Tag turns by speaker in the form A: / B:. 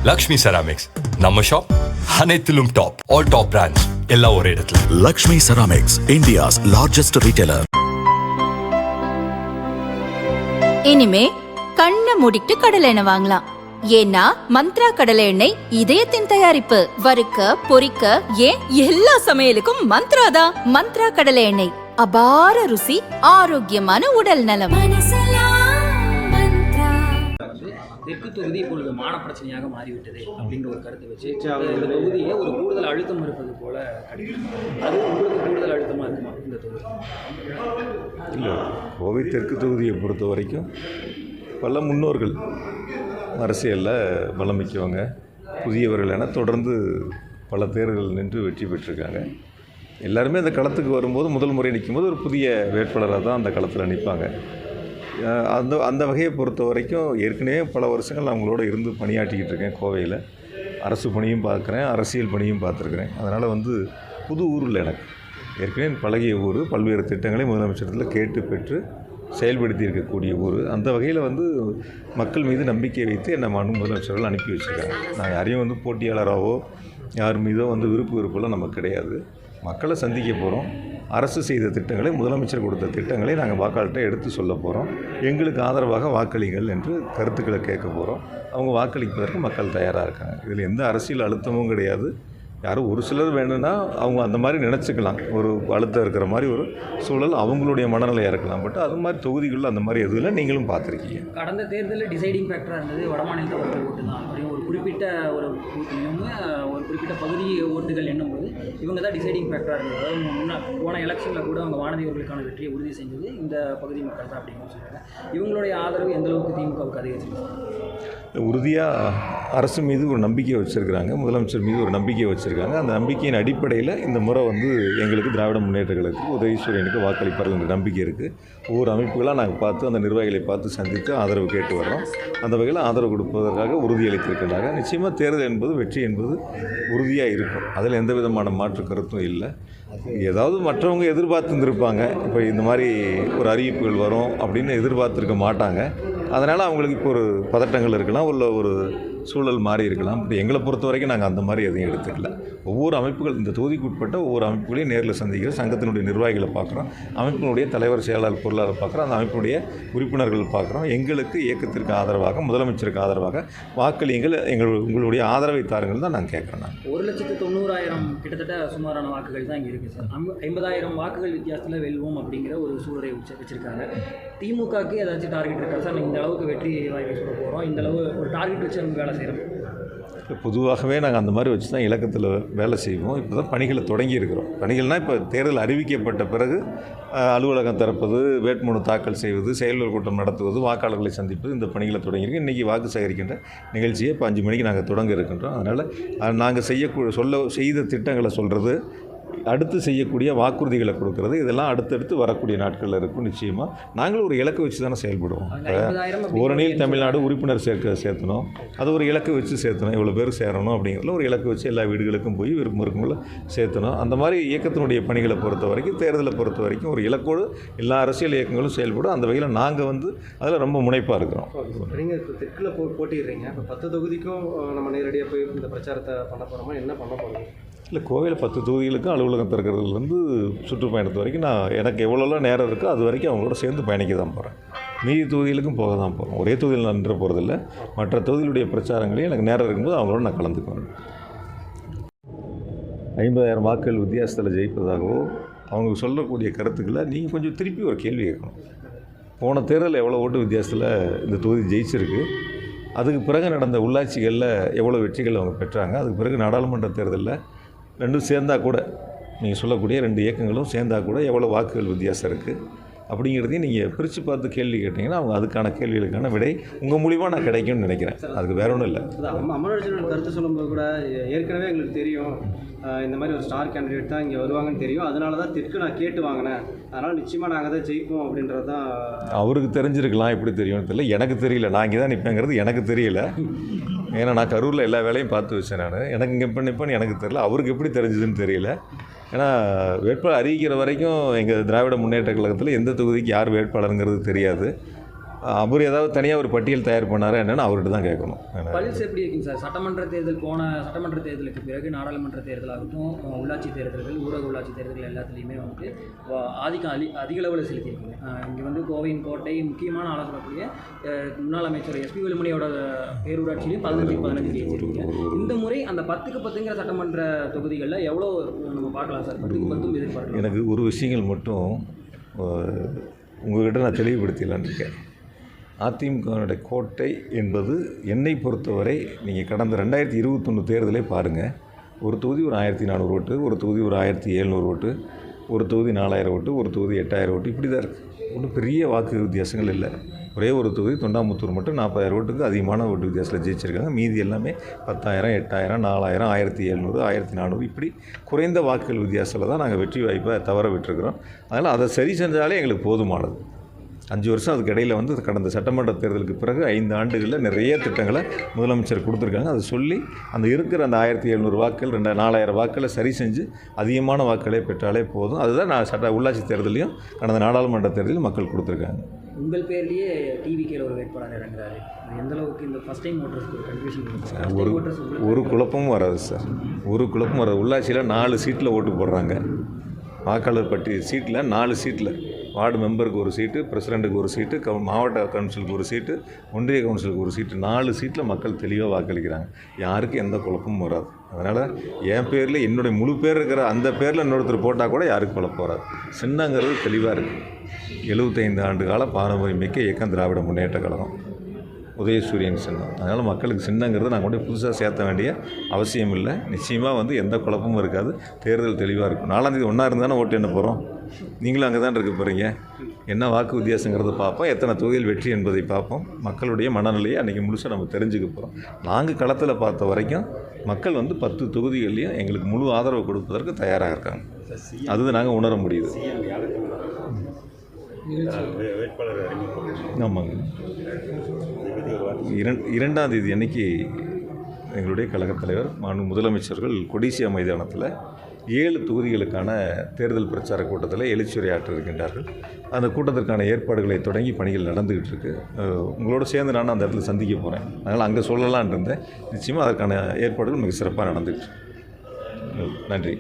A: Lakshmi ceramics நம்ம shop அனைத்திலும் top. All top brands எல்லாம் ஒரே இடத்துல.
B: Lakshmi Ceramics, India's largest retailer.
C: இனிமே கண்ணை மூடிட்டு கடலை எண்ணெய் வாங்கலாம். ஏன்னா மந்த்ரா கடலை எண்ணெய் இதயத்தின் தயாரிப்பு. வறுக்க பொரிக்க ஏன் எல்லா சமையலுக்கும் மந்த்ரா தான். மந்த்ரா கடலை எண்ணெய் அபார ருசி, ஆரோக்கியமான உடல் நலம்.
D: தெற்கு தொகுதி இப்பொழுது மான பிரச்சனையாக மாறிவிட்டது அப்படின்ற ஒரு கருத்தை வச்சு இந்த தொகுதியை ஒரு கூடுதல் அழுத்தம் இருப்பது போல அது உங்களுக்கு கூடுதல் அழுத்தமாக இருக்குமா இந்த தொகுதி?
E: இல்லை, கோவை தெற்கு தொகுதியை பொறுத்த வரைக்கும் பல முன்னோர்கள் அரசியலில் பலம் மிக்கவங்க, புதியவர்கள் என தொடர்ந்து பல தேர்தல்கள் நின்று வெற்றி பெற்றிருக்காங்க. எல்லாருமே அந்த களத்துக்கு வரும்போது முதல் முறை நிற்கும்போது ஒரு புதிய வேட்பாளராக தான் அந்த களத்தில் நிற்பாங்க. அந்த வகையை பொறுத்த வரைக்கும் ஏற்கனவே பல வருஷங்கள் நான் அவங்களோட இருந்து பணியாற்றிக்கிட்டு இருக்கேன். கோவையில் அரசு பணியும் பார்க்குறேன், அரசியல் பணியும் பார்த்துருக்குறேன். அதனால் புது ஊரில் எனக்கு ஏற்கனவே பழகிய ஊர், பல்வேறு திட்டங்களை முதலமைச்சரத்தில் கேட்டு பெற்று செயல்படுத்தி இருக்கக்கூடிய ஊர். அந்த வகையில் மக்கள் மீது நம்பிக்கை வைத்து என்னை முதலமைச்சர்கள் அனுப்பி வச்சுருக்காங்க. நான் யாரையும் போட்டியாளராகவோ யார் மீதோ விருப்பெல்லாம் நமக்கு கிடையாது. மக்களை சந்திக்க போகிறோம். அரசு செய்த திட்டங்களை, முதலமைச்சர் கொடுத்த திட்டங்களை நாங்கள் வாக்காளர்கிட்ட எடுத்து சொல்ல போகிறோம். எங்களுக்கு ஆதரவாக வாக்களிங்கள் என்று கருத்துக்களை கேட்க போகிறோம். அவங்க வாக்களிப்பதற்கு மக்கள் தயாராக இருக்காங்க. இதில் எந்த அரசியல் அழுத்தமும் கிடையாது. யாரும் ஒரு சிலர் வேணும்னா அவங்க அந்த மாதிரி நினச்சிக்கலாம், ஒரு அழுத்தம் இருக்கிற மாதிரி ஒரு சூழல் அவங்களுடைய மனநிலையாக இருக்கலாம். பட் அது மாதிரி தொகுதிகளில் அந்த மாதிரி எதுவும் இல்லை. நீங்களும் பார்த்துருக்கீங்க.
D: கடந்த தேர்தலில் டிசைடிங் ஃபேக்டராக இருந்தது வடமாநில ஓட்டுகள் ஓட்டு தான். அப்படியும் ஒரு குறிப்பிட்ட ஒரு குறிப்பிட்ட பகுதி ஓட்டுகள் எண்ணும்போது இவங்க தான் டிசைடிங் ஃபேக்டராக இருந்தது. அதாவது போன எலெக்ஷனில் கூட அவங்க வானதியவர்களுக்கான வெற்றியை உறுதி செஞ்சது இந்த பகுதி மக்கள் தான் அப்படின்னு சொல்கிறாங்க. இவங்களுடைய ஆதரவு எந்த அளவுக்கு திமுகவுக்கு அதிகரிச்சிருக்கு?
E: உறுதியாக அரசு மீது ஒரு நம்பிக்கை வச்சுருக்கிறாங்க, முதலமைச்சர் மீது ஒரு நம்பிக்கை வச்சுருக்காங்க. அந்த நம்பிக்கையின் அடிப்படையில் இந்த முறை எங்களுக்கு திராவிட முன்னேற்ற கழகத்துக்கு உதயசூரியனுக்கு வாக்களிப்பார்கள் என்ற நம்பிக்கை இருக்குது. ஒவ்வொரு அமைப்புகளாக நாங்கள் பார்த்து அந்த நிர்வாகிகளை பார்த்து சந்தித்து ஆதரவு கேட்டு வர்றோம். அந்த வகையில் ஆதரவு கொடுப்பதற்காக உறுதியளித்திருக்கிறாங்க. நிச்சயமாக தேர்தல் என்பது, வெற்றி என்பது உறுதியாக இருக்கும். அதில் எந்த விதமான மாற்று கருத்தும் இல்லை. ஏதாவது மற்றவங்க எதிர்பார்த்துருந்துருப்பாங்க, இப்போ இந்த மாதிரி ஒரு அறிவிப்புகள் வரும் அப்படின்னு எதிர்பார்த்துருக்க மாட்டாங்க. அதனால் அவங்களுக்கு இப்போ ஒரு பதட்டங்கள் இருக்கலாம், உள்ள ஒரு சூழல் மாறி இருக்கலாம். பட் எங்களை பொறுத்த வரைக்கும் நாங்கள் அந்த மாதிரி எதையும் எடுத்துக்கல. ஒவ்வொரு அமைப்புகள், இந்த தொகுதிக்கு உட்பட்ட ஒவ்வொரு அமைப்புகளையும் நேரில் சந்திக்கிற சங்கத்தினுடைய நிர்வாகிகளை பார்க்குறோம், அமைப்பினுடைய தலைவர், செயலாளர், பொருளாளர் பார்க்குறோம், அந்த அமைப்பினுடைய உறுப்பினர்கள் பார்க்குறோம். எங்களுக்கு இயக்கத்திற்கு ஆதரவாக, முதலமைச்சருக்கு ஆதரவாக வாக்களியுங்கள், உங்களுடைய ஆதரவை தாருங்கள் தான் நாங்கள் கேட்குறோம்.
D: 1,90,000 கிட்டத்தட்ட சுமாரான வாக்குகள் தான் இங்கே இருக்குது சார். 50,000 வாக்குகள் வித்தியாசத்தில் வெல்வோம் அப்படிங்கிற ஒரு சூழலை வச்சுருக்காங்க. திமுகவுக்கு ஏதாச்சும் டார்கெட் இருக்கா சார்? இந்த அளவுக்கு வெற்றி வாய்ப்பு சொல்ல போகிறோம், இந்த அளவு ஒரு டார்கெட் வச்சு அவங்க வேலை செய்கிறோம்.
E: பொதுவாகவே நாங்கள் அந்த மாதிரி வச்சு தான் இலக்கத்தில் வேலை செய்வோம். இப்போ தான் பணிகளை தொடங்கி இருக்கிறோம். பணிகள்னால் இப்போ தேர்தல் அறிவிக்கப்பட்ட பிறகு அலுவலகம் திறப்பது, வேட்புமனு தாக்கல் செய்வது, செயல்கள் கூட்டம் நடத்துவது, வாக்காளர்களை சந்திப்பது, இந்த பணிகளை தொடங்கியிருக்கு. இன்றைக்கி வாக்கு சேகரிக்கின்ற நிகழ்ச்சியை இப்போ 5 மணிக்கு நாங்கள் தொடங்க இருக்கின்றோம். அதனால் நாங்கள் செய்த திட்டங்களை சொல்கிறது, அடுத்து செய்யக்கூடிய வாக்குறுதிகளை கொடுக்கறது, இதெல்லாம் அடுத்தடுத்து வரக்கூடிய நாட்களில் இருக்கும். நிச்சயமாக நாங்களும் ஒரு இலக்கு வச்சு தானே செயல்படுவோம். இப்போ ஓரணியில் தமிழ்நாடு உறுப்பினர் சேர்த்தணும், அது ஒரு இலக்கு வச்சு சேர்த்தணும். இவ்வளோ பேர் சேரணும் அப்படிங்கிறதுல ஒரு இலக்கு வச்சு எல்லா வீடுகளுக்கும் போய் விருப்பம் சேர்த்தணும். அந்த மாதிரி இயக்கத்தினுடைய பணிகளை பொறுத்த வரைக்கும், தேர்தலை பொறுத்த வரைக்கும் ஒரு இலக்கோடு எல்லா அரசியல் இயக்கங்களும் செயல்படும். அந்த வகையில் நாங்கள் அதில் ரொம்ப முனைப்பாக இருக்கிறோம்.
F: நீங்கள் இப்போ தெற்கில் போட்டிடுறீங்க, இப்போ 10 தொகுதிக்கும் நம்ம நேரடியாக போய் இந்த பிரச்சாரத்தை பண்ண போகிறோமா, என்ன பண்ண போகிறோம்?
E: இல்லை, கோவையில் 10 தொகுதிகளுக்கும் அலுவலகம் திறக்கிறதுலேருந்து சுற்றுப்பயணத்து வரைக்கும் எனக்கு எவ்வளோலாம் நேரம் இருக்கோ அது வரைக்கும் அவங்களோட சேர்ந்து பயணிக்க தான் போகிறேன். மீதி தொகுதிகளுக்கும் போக தான் போகிறோம். ஒரே தொகுதியில் நான் நின்ற போகிறதில்ல. மற்ற தொகுதிகளுடைய பிரச்சாரங்களையும் எனக்கு நேரம் இருக்கும்போது அவங்களோட நான் கலந்துக்குவேன். 50,000 வாக்குகள் வித்தியாசத்தில் ஜெயிப்பதாகவோ அவங்க சொல்லக்கூடிய கருத்துக்களை நீங்கள் கொஞ்சம் திருப்பி ஒரு கேள்வி கேட்கணும். போன தேர்தலில் எவ்வளோ ஓட்டு வித்தியாசத்தில் இந்த தொகுதி ஜெயிச்சிருக்கு, அதுக்கு பிறகு நடந்த உள்ளாட்சிகளில் எவ்வளோ வெற்றிகள் அவங்க பெற்றாங்க, அதுக்கு பிறகு நாடாளுமன்ற தேர்தலில் ரெண்டும் சேர்ந்தால் கூட, நீங்கள் சொல்லக்கூடிய 2 இயக்கங்களும் சேர்ந்தால் கூட எவ்வளோ வாக்குகள் வித்தியாசம் இருக்குது அப்படிங்கிறதையும் நீங்கள் பிரித்து பார்த்து கேள்வி கேட்டிங்கன்னா அவங்க அதுக்கான கேள்விகளுக்கான விடை உங்கள் மூலிமா நான் கிடைக்கும்னு நினைக்கிறேன். அதுக்கு வேற ஒன்றும் இல்லை.
F: அமராட்சியோட கருத்து சொல்லும்போது கூட ஏற்கனவே எங்களுக்கு தெரியும் இந்த மாதிரி ஒரு ஸ்டார் கேண்டிடேட் தான் இங்கே வருவாங்கன்னு தெரியும், அதனால தான் தெற்கு நான் கேட்டு வாங்கினேன், அதனால் நிச்சயமாக நாங்கள் தான் ஜெயிப்போம் அப்படின்றது தான். அவருக்கு
E: தெரிஞ்சிருக்கலாம், எப்படி தெரியும்னு தெரியல, எனக்கு தெரியல. நான் இங்கே தான் நிற்பேங்கிறது எனக்கு தெரியல. ஏன்னா நான் கரூரில் எல்லா வேலையும் பார்த்து வச்சேன். எனக்கு இங்கே இப்போ நிற்பேன்னு எனக்கு தெரியல, அவருக்கு எப்படி தெரிஞ்சதுன்னு தெரியல. ஏன்னா வேட்பாளர் அறிவிக்கிற வரைக்கும் எங்கள் திராவிட முன்னேற்ற கழகத்தில் எந்த தொகுதிக்கு யார் வேட்பாளருங்கிறது தெரியாது. அவர் ஏதாவது தனியாக ஒரு பட்டியல் தயார் பண்ணாரா என்னென்னு அவர்கிட்ட தான் கேட்கணும்.
D: பல்ஸ் எப்படி இருக்குங்க சார்? சட்டமன்ற தேர்தல் போன சட்டமன்ற தேர்தலுக்கு பிறகு நாடாளுமன்ற தேர்தலாகட்டும், உள்ளாட்சி தேர்தல்கள், ஊரக உள்ளாட்சி தேர்தல்கள் எல்லாத்துலேயுமே வந்து ஆதிக்கம் அதிக அளவில் செலுத்தியிருக்குங்க. இங்கே வந்து கோவையின் கோட்டை முக்கியமான ஆளாக சொல்லக்கூடிய முன்னாள் அமைச்சர் எஸ்பி வேலுமணியோட பேரூராட்சியிலையும் 15 ஜெயிச்சிருக்கீங்க. இந்த முறை அந்த 10க்கு 10ங்கிற சட்டமன்ற தொகுதிகளில் எவ்வளோ நம்ம பார்க்கலாம் சார்? 10க்கு 10 எதிர்பார்க்கலாம்.
E: எனக்கு ஒரு விஷயங்கள் மட்டும் உங்கள்கிட்ட நான் தெளிவுபடுத்திடலான்னு இருக்கேன். அதிமுகவுடைய கோட்டை என்பது என்னை பொறுத்தவரை நீங்கள் கடந்த 2021 தேர்தலே பாருங்கள். ஒரு தொகுதி ஒரு 1400 ஓட்டு, ஒரு தொகுதி ஒரு 1700 ஓட்டு, ஒரு தொகுதி 4000 ஓட்டு, ஒரு தொகுதி 8000 ஓட்டு, இப்படி தான் இருக்குது. ஒன்றும் பெரிய வாக்கு வித்தியாசங்கள் இல்லை. ஒரே ஒரு தொகுதி தொண்டாமுத்தூர் மட்டும் 40,000 ஓட்டுக்கு அதிகமான ஓட்டு வித்தியாசத்தில் ஜெயிச்சிருக்காங்க. மீதி எல்லாமே 10,000, 8,000, 4,000, 1,700, 1,400 இப்படி குறைந்த வாக்குகள் வித்தியாசத்தில் தான் நாங்கள் வெற்றி வாய்ப்பை தவற விட்டுருக்குறோம். அதனால் அதை சரி செஞ்சாலே எங்களுக்கு போதுமானது. 5 வருஷம் அதுக்கு இடையில் வந்து கடந்த சட்டமன்ற தேர்தலுக்கு பிறகு 5 ஆண்டுகளில் நிறைய திட்டங்களை முதலமைச்சர் கொடுத்துருக்காங்க. அதை சொல்லி அந்த இருக்கிற அந்த 1,700 வாக்குகள் 4,000 வாக்களை சரி செஞ்சு அதிகமான வாக்களை பெற்றாலே போதும். அதுதான் நான் உள்ளாட்சி தேர்தலையும் கடந்த நாடாளுமன்ற தேர்தலையும் மக்கள் கொடுத்துருக்காங்க.
D: உங்கள் பேர்லேயே டிவிகேல ஒரு வேட்பாளர் இறங்குறாரு. எந்த அளவுக்கு இந்த ஃபஸ்ட் டைம் ஓட்டர்ஸ்க்கு ஒரு கன்ஃபியூஷன்
E: ஒரு குழப்பமும் வராது சார். ஒரு குழப்பமும் வராது. உள்ளாட்சியில் 4 சீட்டில் ஓட்டு போடுறாங்க. வாக்காளர் பட்டியல் சீட்டில் 4 சீட்டில் வார்டு மெம்பருக்கு ஒரு சீட்டு, பிரசிடெண்ட்டுக்கு ஒரு சீட்டு, மாவட்ட கவுன்சிலுக்கு ஒரு சீட்டு, ஒன்றிய கவுன்சிலுக்கு ஒரு சீட்டு, 4 சீட்டில் மக்கள் தெளிவாக வாக்களிக்கிறாங்க. யாருக்கும் எந்த குழப்பமும் வராது. அதனால் என் பேரில் என்னுடைய முழு பேர் இருக்கிற அந்த பேரில் இன்னொருத்தர் போட்டால் கூட யாருக்கும் குழப்பம் வராது. சின்னங்கிறது தெளிவாக இருக்குது. 75 ஆண்டு கால பாரம்பரியம் மிக்க இயக்கம் திராவிட முன்னேற்ற கழகம், உதயசூரியன் சின்னம். அதனால் மக்களுக்கு சின்னங்கிறது நாங்கள் கொண்டு புதுசாக சேர்த்த வேண்டிய அவசியம் இல்லை. நிச்சயமாக வந்து எந்த குழப்பமும் இருக்காது. தேர்தல் தெளிவாக இருக்கும். 4ஆம் தேதி ஒன்றா இருந்தானே ஓட்டு என்ன போகிறோம். நீங்களும் அங்கே தான் இருக்க போகிறீங்க. என்ன வாக்கு வித்தியாசங்கிறத பார்ப்போம், எத்தனை தொகுதியில் வெற்றி என்பதை பார்ப்போம். மக்களுடைய மனநிலையை அன்றைக்கி முழுசாக நம்ம தெரிஞ்சுக்க போகிறோம். நாங்கள் களத்தில் பார்த்த வரைக்கும் மக்கள் வந்து 10 தொகுதிகள்லையும் எங்களுக்கு முழு ஆதரவு கொடுப்பதற்கு தயாராக இருக்காங்க. அது நாங்கள் உணர முடியுது. ஆமாங்க. 2ஆம் தேதி அன்னைக்கு எங்களுடைய கழகத் தலைவர் முதலமைச்சர்கள் கொடிசியா மைதானத்தில் 7 தொகுதிகளுக்கான தேர்தல் பிரச்சார கூட்டத்தில் எழுச்சியுரையாற்ற இருக்கின்றார்கள். அந்த கூட்டத்திற்கான ஏற்பாடுகளை தொடங்கி பணிகள் நடந்துக்கிட்டு இருக்குது. உங்களோட சேர்ந்து நான் அந்த இடத்துல சந்திக்க போகிறேன். அதனால் அங்கே சொல்லலான் இருந்தேன். நிச்சயமாக அதற்கான ஏற்பாடுகள் மிக சிறப்பாக நடந்துக்கிட்டு. நன்றி.